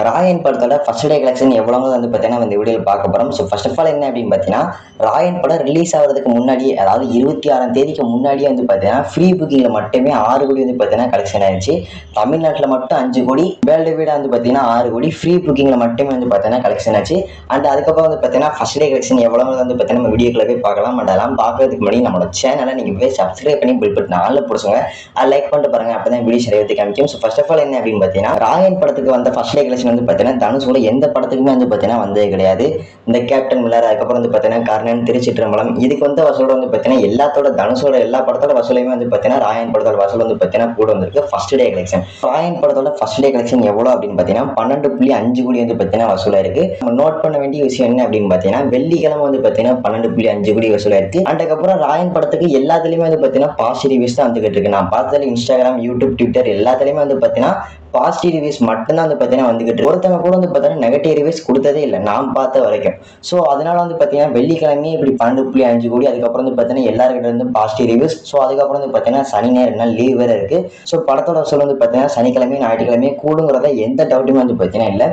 ராயன் படத்தோட first day collection எவ்வளவு வந்து பார்த்தீங்கன்னா இந்த வீடியோவில் பார்க்க போகிறோம். ஸோ ஃபர்ஸ்ட் ஆஃப் ஆல் என்ன அப்படின்னு பார்த்தீங்கன்னா, ராயன் படம் ரிலீஸ் ஆகிறதுக்கு முன்னாடியே, அதாவது 26ஆம் தேதிக்கு முன்னாடியே வந்து பார்த்தீங்கன்னா ஃப்ரீ புக்கிங்கில் மட்டுமே 6 கோடி வந்து பார்த்தீங்கன்னா கலெக்ஷன் ஆயிடுச்சு. தமிழ்நாட்டில் மட்டும் 5 கோடி, வேர்ல்டு வைடாக வந்து பார்த்தீங்கன்னா 6 கோடி ஃப்ரீ புக்கிங்கில் மட்டுமே வந்து பார்த்தீங்கன்னா கலெக்ஷன் ஆச்சு. அண்ட் அதுக்கப்புறம் வந்து பார்த்தீங்கன்னா ஃபர்ஸ்ட் டே கலெக்ஷன் எவ்வளவு வந்து பார்த்தீங்கன்னா நம்ம வீடியோக்குள்ள போய் பார்க்கலாம். அண்ட் அதெல்லாம் பார்க்கறதுக்கு முன்னாடி நம்மளோட சேனலை நீங்கள் போய் சப்ஸ்கிரைப் பண்ணி பில் பட்டன் ஆல்ல பிடிச்சுங்க. அதை லைக் பண்ணிட்டு பாருங்க, அப்போ தான் வீடியோ சரியாக காமிக்கும். ஸோ ஃபர்ஸ்ட் ஆஃப் ஆல் என்ன அப்படின்னு பார்த்தீங்கன்னா, ராயன் படத்துக்கு வந்த ஃபர்ஸ்ட் டே கலெக்ஷன் வந்து பார்த்தீங்கன்னா தனுஷோட எந்த படத்துக்குமே வந்து பார்த்தீங்கன்னா வந்தே கிடையாது. இந்த கேப்டன் மில்லர், அதுக்கப்புறம் வந்து பார்த்தீங்கன்னா கர்ணன், திருச்சிற்றம்பலம், இதுக்கு வந்து வசூலோட வந்து பார்த்தீங்கன்னா எல்லாத்தோட தனுஷோட எல்லா படத்தோட வசூலையுமே வந்து பார்த்தீங்கன்னா ராயன் படத்தோட வசூல் வந்து பார்த்தீங்கன்னா கூட வந்திருக்கு ஃபர்ஸ்ட் டே கலெக்ஷன். ராயன் படத்தோட ஃபர்ஸ்ட் டே கலெக்ஷன் எவ்வளோ அப்படின்னு பார்த்தீங்கன்னா 12.5 கோடி வந்து பார்த்தீங்கன்னா வசூலாயிருக்கு. நம்ம நோட் பண்ண வேண்டிய விஷயம் என்ன அப்படின்னு பார்த்தீங்கன்னா, வெள்ளிக்கிழமை வந்து பார்த்தீங்கன்னா 12.5 கோடி வசூலாயிருக்கு. அண்ட் அதுக்கப்புறம் ராயன் படத்துக்கு எல்லாத்துலேயுமே வந்து பார்த்தீங்கன்னா பாசிட்டிவ் ரிவ்யூஸ் தான் வந்துகிட்டு இருக்கு. நான் பார்த்ததுல இன்ஸ்டாகிராம், யூடியூப், ட்விட்டர் எல்லாத்துலேயுமே வந்து பார்த்தீங்கன்னா பாசிட்டிவ் ரிவ்யூஸ் மட்டும்தான் வந்து பார்த்தீங்கன்னா வந்துகிட்டு ஒருத்தவங்க கூட வந்து பார்த்தீங்கன்னா நெகட்டிவ் ரிவ்யூஸ் கொடுத்ததே இல்லை நான் பார்த்த வரைக்கும். ஸோ அதனால வந்து பார்த்தீங்கன்னா வெள்ளிக்கிழமையே இப்படி 12.5 கோடி, அதுக்கப்புறம் வந்து பார்த்தீங்கன்னா எல்லாருக்கிட்ட இருந்து பாசிட்டிவ் ரிவ்யூஸ். ஸோ அதுக்கப்புறம் வந்து பார்த்தீங்கன்னா சனி ஞாயிறு நாள் லீவ் வேற இருக்கு. ஸோ படத்தோட வசூல் வந்து பார்த்தீங்கன்னா சனிக்கிழமையும் ஞாயிற்றுக்கிழமையும் கூடுங்கிறத எந்த டவுட்டுமே வந்து பார்த்தீங்கன்னா இல்லை.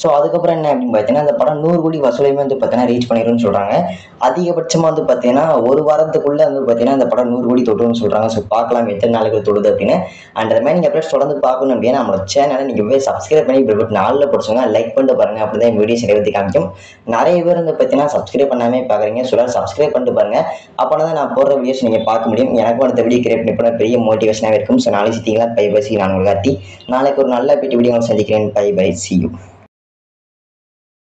ஸோ அதுக்கப்புறம் என்ன அப்படின்னு பார்த்தீங்கன்னா, அந்த படம் 100 கோடி வசூலையுமே வந்து பார்த்தீங்கன்னா ரீச் பண்ணிடும்னு சொல்கிறாங்க. அதிகபட்சமாக வந்து பார்த்தீங்கன்னா ஒரு வாரத்துக்குள்ளே வந்து பார்த்தீங்கன்னா அந்த படம் 100 கோடி தொட்டுன்னு சொல்கிறாங்க. ஸோ பார்க்கலாம் எத்தனை நாளுக்கு தொடுது அப்படின்னு. அண்ட் அது மாதிரி நீங்கள் அப்படியே தொடர்ந்து பார்க்கணும் அப்படின்னா நம்மளோட சேனலை நீங்கள் போய் சப்ஸ்கிரைப் பண்ணி பெல் பட்டன் ஆல்ல பிடிச்சவங்க லைக் பண்ணிட்டு பாருங்கள், அப்படி தான் வீடியோ சரியாக காமிக்கும். நிறைய பேர் வந்து பார்த்தீங்கன்னா சப்ஸ்கிரைப் பண்ணாமே பார்க்குறீங்க. ஸோ சப்ஸ்கிரைப் பண்ணிட்டு பாருங்கள், அப்போனா தான் நான் போடுற வீடியோஸ் நீங்கள் பார்க்க முடியும். எனக்கும் அடுத்த வீடியோ கிரியேட் பண்ணி பெரிய மோட்டிவேஷனாக இருக்கும். ஸோ நாளைக்கு சித்திங்களா பை பை சி நான் உங்களுக்கு கார்த்தி. நாளைக்கு ஒரு நல்ல வீடியோ சந்திக்கிறேன். Bye bye see you.